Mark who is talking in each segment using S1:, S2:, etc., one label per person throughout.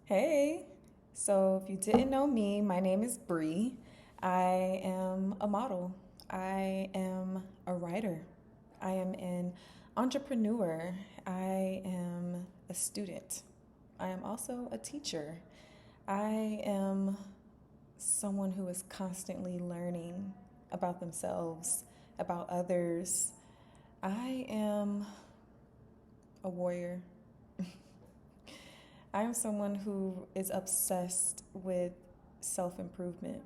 S1: Hey, so if you didn't know me, my name is Bree. I am a model. I am a writer. I am an entrepreneur. I am a student. I am also a teacher. I am someone who is constantly learning about themselves, about others. I am a warrior. I am someone who is obsessed with self improvement.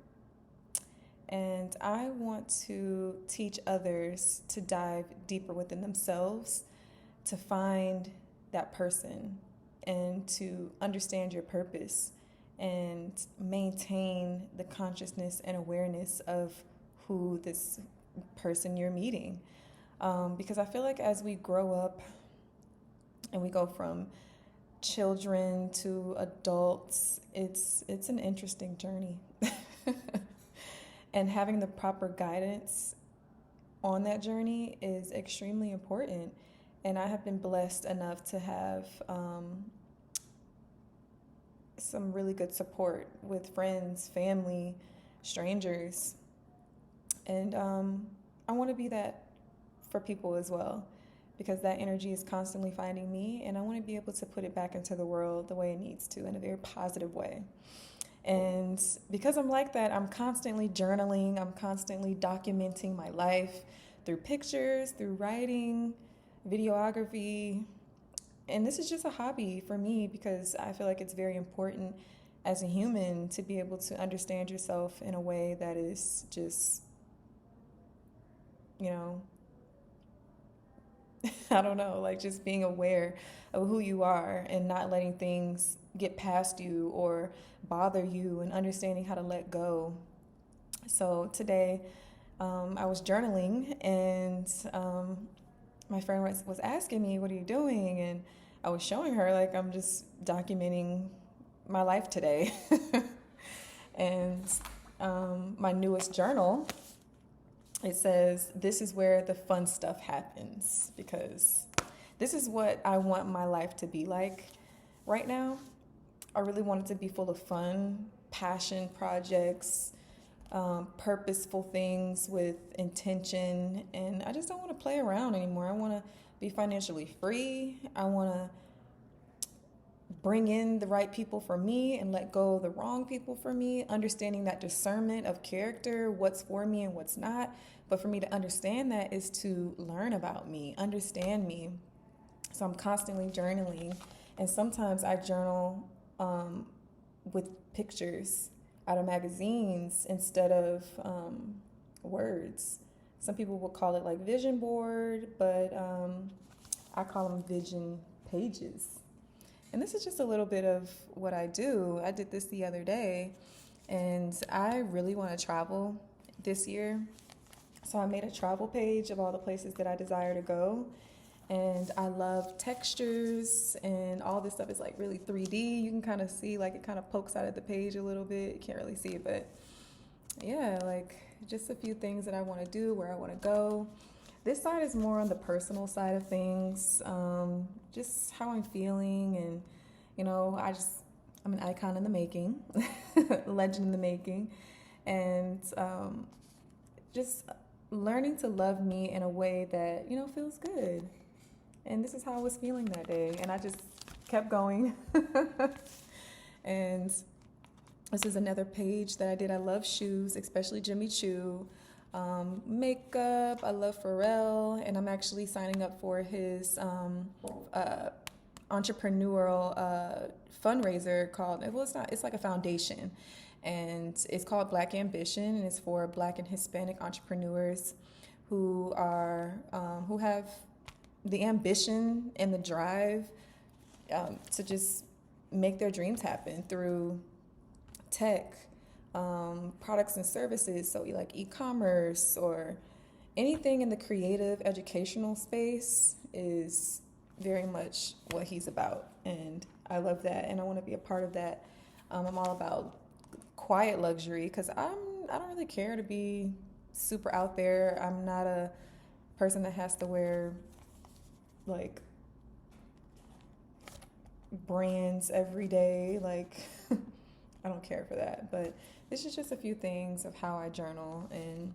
S1: And I want to teach others to dive deeper within themselves, to find that person, and to understand your purpose and maintain the consciousness and awareness of who this person you're meeting. Because I feel like as we grow up and we go from children to adults, it's an interesting journey. And having the proper guidance on that journey is extremely important. And I have been blessed enough to have some really good support with friends, family, strangers. And I want to be that for people as well, because that energy is constantly finding me, and I want to be able to put it back into the world the way it needs to, in a very positive way. And because I'm like that, I'm constantly journaling, I'm constantly documenting my life through pictures, through writing, videography. And this is just a hobby for me because I feel like it's very important as a human to be able to understand yourself in a way that is just, you know, I don't know, like just being aware of who you are and not letting things get past you or bother you, and understanding how to let go. So today, I was journaling, and my friend was asking me, "What are you doing?" And I was showing her, like, I'm just documenting my life today. And my newest journal, it says, "This is where the fun stuff happens," because this is what I want my life to be like right now. I really want it to be full of fun, passion projects, purposeful things with intention. And I just don't want to play around anymore. I want to be financially free. I want to bring in the right people for me and let go of the wrong people for me, understanding that discernment of character, what's for me and what's not. But for me to understand that is to learn about me, understand me. So I'm constantly journaling, and sometimes I journal with pictures out of magazines instead of words. Some people will call it like vision board, but I call them vision pages. And this is just a little bit of what I do. I did this the other day, and I really want to travel this year. So I made a travel page of all the places that I desire to go. And I love textures, and all this stuff is like really 3D. You can kind of see, like, it kind of pokes out of the page a little bit. You can't really see it, but yeah, like just a few things that I want to do, where I want to go. This side is more on the personal side of things, just how I'm feeling, and I'm an icon in the making, legend in the making, and just learning to love me in a way that feels good. And this is how I was feeling that day, and I just kept going. And this is another page that I did. I love shoes, especially Jimmy Choo. Makeup, I love Pharrell, and I'm actually signing up for his entrepreneurial fundraiser called, well, it's like a foundation, and it's called Black Ambition, and it's for Black and Hispanic entrepreneurs who have the ambition and the drive to just make their dreams happen through tech, products and services. So like e-commerce or anything in the creative educational space is very much what he's about. And I love that, and I want to be a part of that. I'm all about quiet luxury because I don't really care to be super out there. I'm not a person that has to wear like brands every day. Like, I don't care for that. But this is just a few things of how I journal. And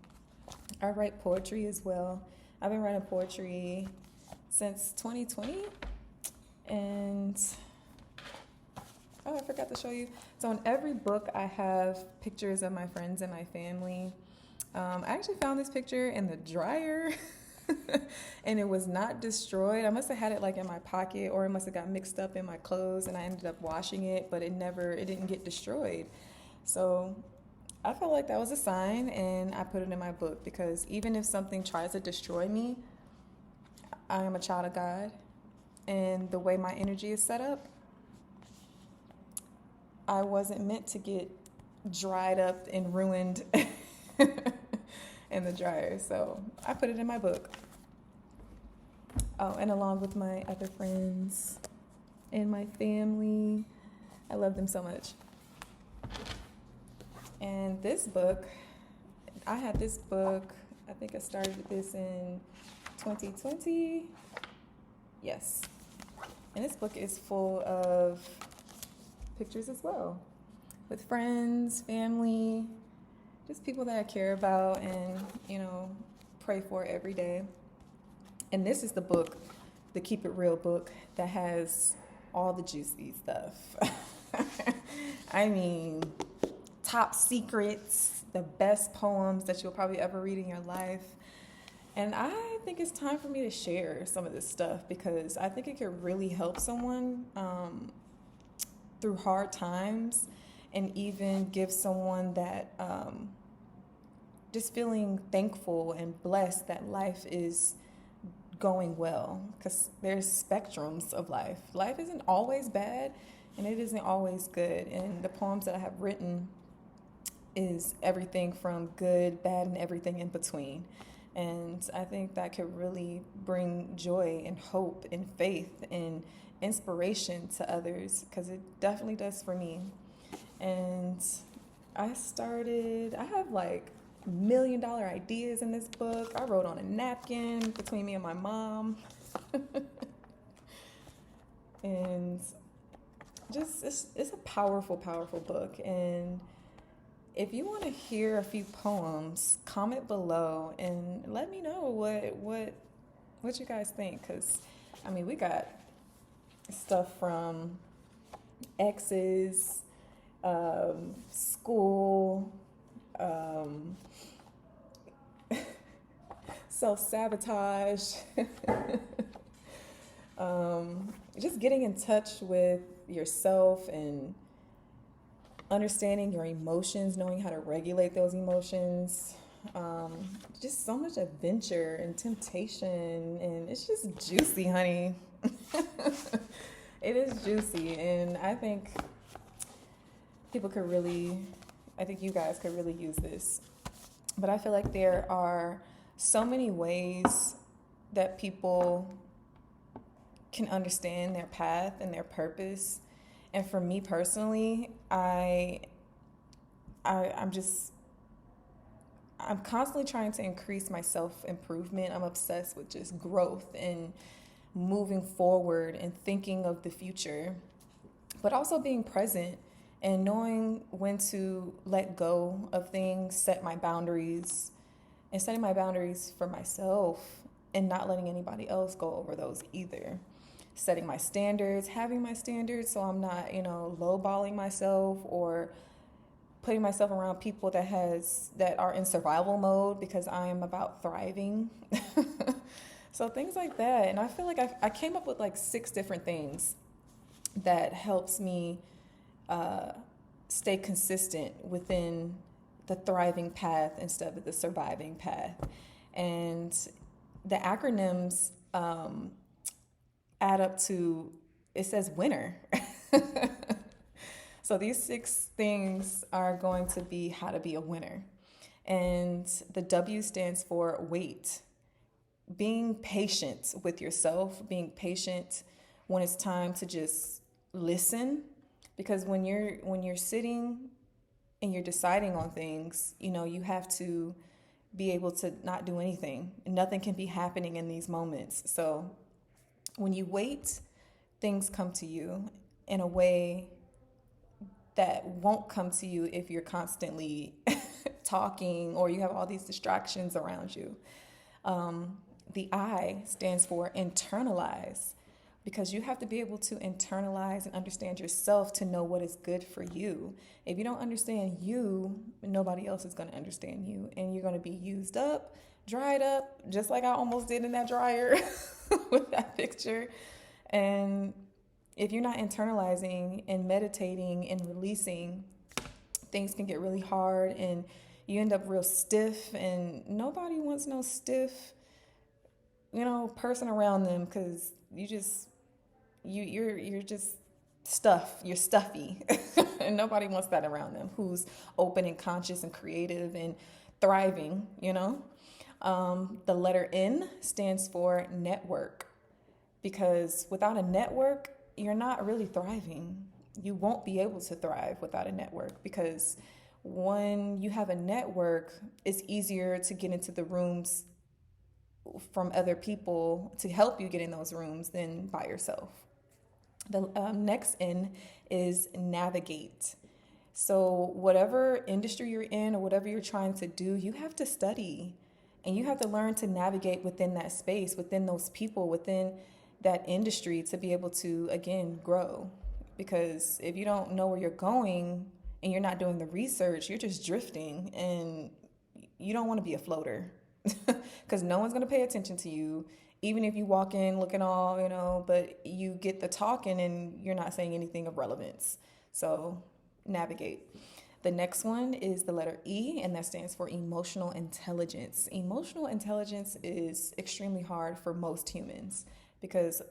S1: I write poetry as well. I've been writing poetry since 2020. And oh, I forgot to show you. So in every book, I have pictures of my friends and my family. I actually found this picture in the dryer and it was not destroyed. I must have had it like in my pocket, or it must have got mixed up in my clothes and I ended up washing it, but it didn't get destroyed. So I felt like that was a sign, and I put it in my book, because even if something tries to destroy me, I am a child of God. And the way my energy is set up, I wasn't meant to get dried up and ruined in the dryer. So I put it in my book. Oh, and along with my other friends and my family. I love them so much. And this book, I had this book, I think I started this in 2020. Yes. And this book is full of pictures as well, with friends, family, just people that I care about and, pray for every day. And this is the book, the Keep It Real book, that has all the juicy stuff. I mean, top secrets, the best poems that you'll probably ever read in your life. And I think it's time for me to share some of this stuff, because I think it could really help someone through hard times, and even give someone that just feeling thankful and blessed that life is going well, because there's spectrums of life. Life isn't always bad and it isn't always good. And the poems that I have written is everything from good, bad, and everything in between. And I think that could really bring joy and hope and faith and inspiration to others, because it definitely does for me. And I have like $1 million ideas in this book. I wrote on a napkin between me and my mom. And just, it's a powerful, powerful book. And if you want to hear a few poems, comment below and let me know what you guys think. Because, we got stuff from exes, school, self-sabotage, just getting in touch with yourself and understanding your emotions, knowing how to regulate those emotions. Just so much adventure and temptation, and it's just juicy, honey. It is juicy, and I think you guys could really use this. But I feel like there are so many ways that people can understand their path and their purpose. And for me personally, I'm constantly trying to increase my self-improvement. I'm obsessed with just growth and moving forward and thinking of the future, but also being present and knowing when to let go of things, set my boundaries, and setting my boundaries for myself and not letting anybody else go over those either. Setting my standards, having my standards, so I'm not, lowballing myself or putting myself around people that are in survival mode, because I am about thriving. So things like that. And I feel like I came up with like 6 different things that helps me stay consistent within the thriving path instead of the surviving path. And the acronyms add up to, it says winner. So these 6 things are going to be how to be a winner. And the W stands for wait. Being patient with yourself, being patient when it's time to just listen. Because when you're sitting and you're deciding on things, you have to be able to not do anything. Nothing can be happening in these moments. So when you wait, things come to you. in a way that won't come to you if you're constantly talking or you have all these distractions around you. The I stands for internalize, because you have to be able to internalize and understand yourself to know what is good for you. If you don't understand you, nobody else is going to understand you, and you're going to be used up, dried up, just like I almost did in that dryer with that picture. And if you're not internalizing and meditating and releasing, things can get really hard and you end up real stiff, and nobody wants no stiff, person around them, because you're just you're stuffy. And nobody wants that around them, who's open and conscious and creative and thriving. The letter N stands for network, because without a network, you're not really thriving. You won't be able to thrive without a network, because when you have a network, it's easier to get into the rooms from other people to help you get in those rooms than by yourself. The next N is navigate. So whatever industry you're in or whatever you're trying to do, you have to study and you have to learn to navigate within that space, within those people, within that industry, to be able to, again, grow. Because if you don't know where you're going and you're not doing the research, you're just drifting, and you don't want to be a floater, because no one's going to pay attention to you, even if you walk in looking all, but you get the talking and you're not saying anything of relevance. So navigate. The next one is the letter E, and that stands for emotional intelligence. Emotional intelligence is extremely hard for most humans, because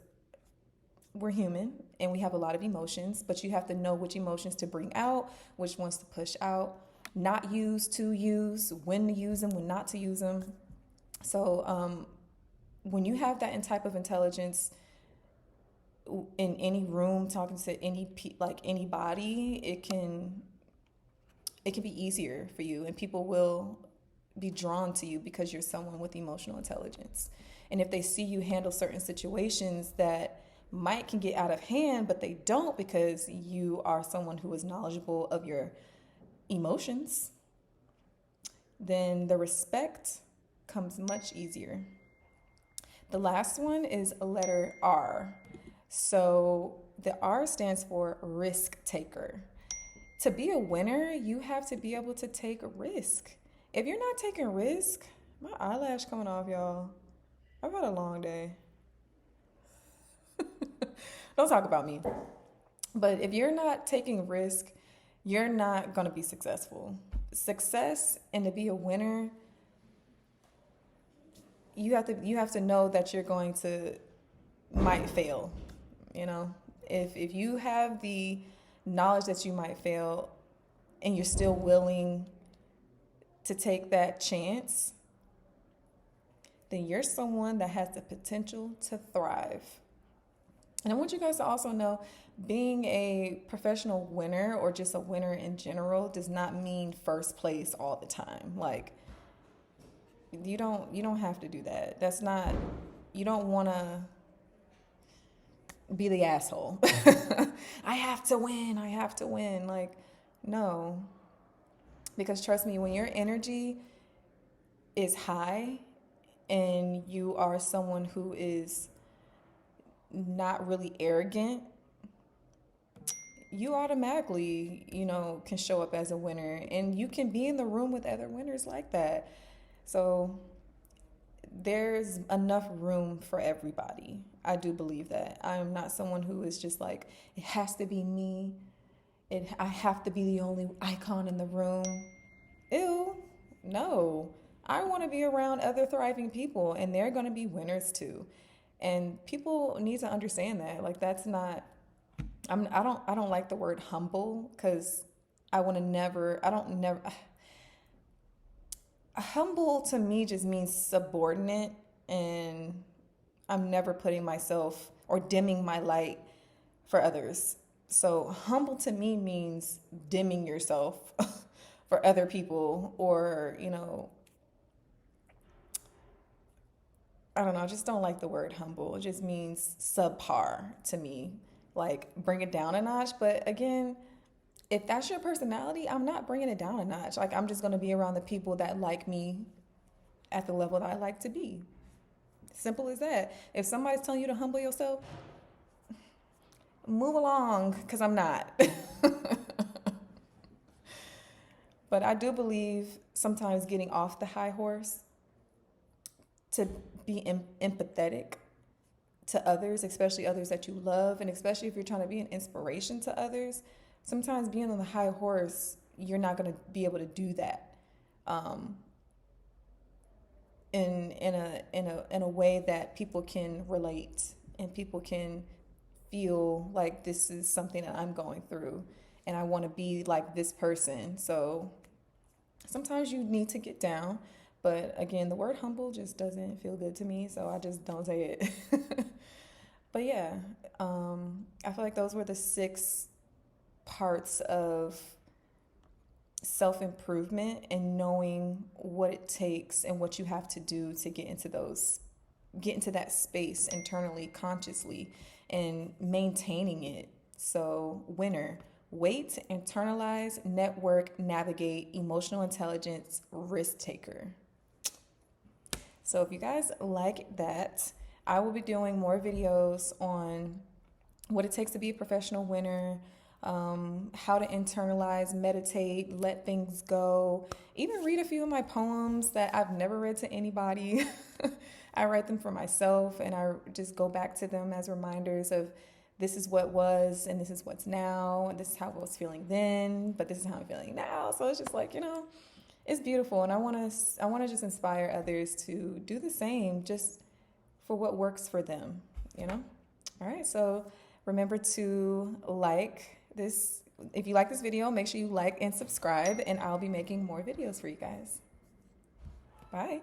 S1: we're human and we have a lot of emotions, but you have to know which emotions to bring out, which ones to push out, not use, to use, when to use them, when not to use them. So when you have that type of intelligence in any room, talking to anybody, it can be easier for you, and people will be drawn to you because you're someone with emotional intelligence. And if they see you handle certain situations that can get out of hand, but they don't, because you are someone who is knowledgeable of your emotions, then the respect comes much easier. The last one is a letter R. So the R stands for risk taker. To be a winner, you have to be able to take a risk. If you're not taking risk, my eyelash coming off, y'all. I've had a long day. Don't talk about me. But if you're not taking risk, you're not going to be successful. Success, and to be a winner, you have to know that you're going to might fail. If you have the knowledge that you might fail and you're still willing to take that chance, then you're someone that has the potential to thrive. And I want you guys to also know, being a professional winner or just a winner in general does not mean first place all the time. Like, you don't have to do that. That's not, you don't want to be the asshole. I have to win. Like, no. Because trust me, when your energy is high and you are someone who is not really arrogant, you automatically, can show up as a winner, and you can be in the room with other winners like that. So there's enough room for everybody. I do believe that. I'm not someone who is just like, it has to be me. I have to be the only icon in the room. Ew, no. I want to be around other thriving people, and they're going to be winners too. And people need to understand that. Like, that's not, I don't like the word humble, because humble to me just means subordinate, and I'm never putting myself or dimming my light for others. So humble to me means dimming yourself for other people, or, I don't know, I just don't like the word humble. It just means subpar to me. like bring it down a notch. But again, if that's your personality, I'm not bringing it down a notch. Like, I'm just going to be around the people that like me at the level that I like to be. Simple as that. If somebody's telling you to humble yourself, move along, because I'm not. But I do believe sometimes getting off the high horse to be empathetic to others, especially others that you love, and especially if you're trying to be an inspiration to others, sometimes being on the high horse, you're not going to be able to do that in a way that people can relate and people can feel like this is something that I'm going through and I want to be like this person. So sometimes you need to get down, but again, the word humble just doesn't feel good to me, so I just don't say it. But yeah, I feel like those were the 6 parts of self-improvement and knowing what it takes and what you have to do to get into that space internally, consciously, and maintaining it. So, winner: wait, internalize, network, navigate, emotional intelligence, risk taker. So if you guys like that, I will be doing more videos on what it takes to be a professional winner, how to internalize, meditate, let things go, even read a few of my poems that I've never read to anybody. I write them for myself and I just go back to them as reminders of this is what was and this is what's now, and this is how I was feeling then, but this is how I'm feeling now. So it's just like, it's beautiful, and I want to just inspire others to do the same, just for what works for them, All right, so remember to like this. If you like this video, make sure you like and subscribe, and I'll be making more videos for you guys. Bye.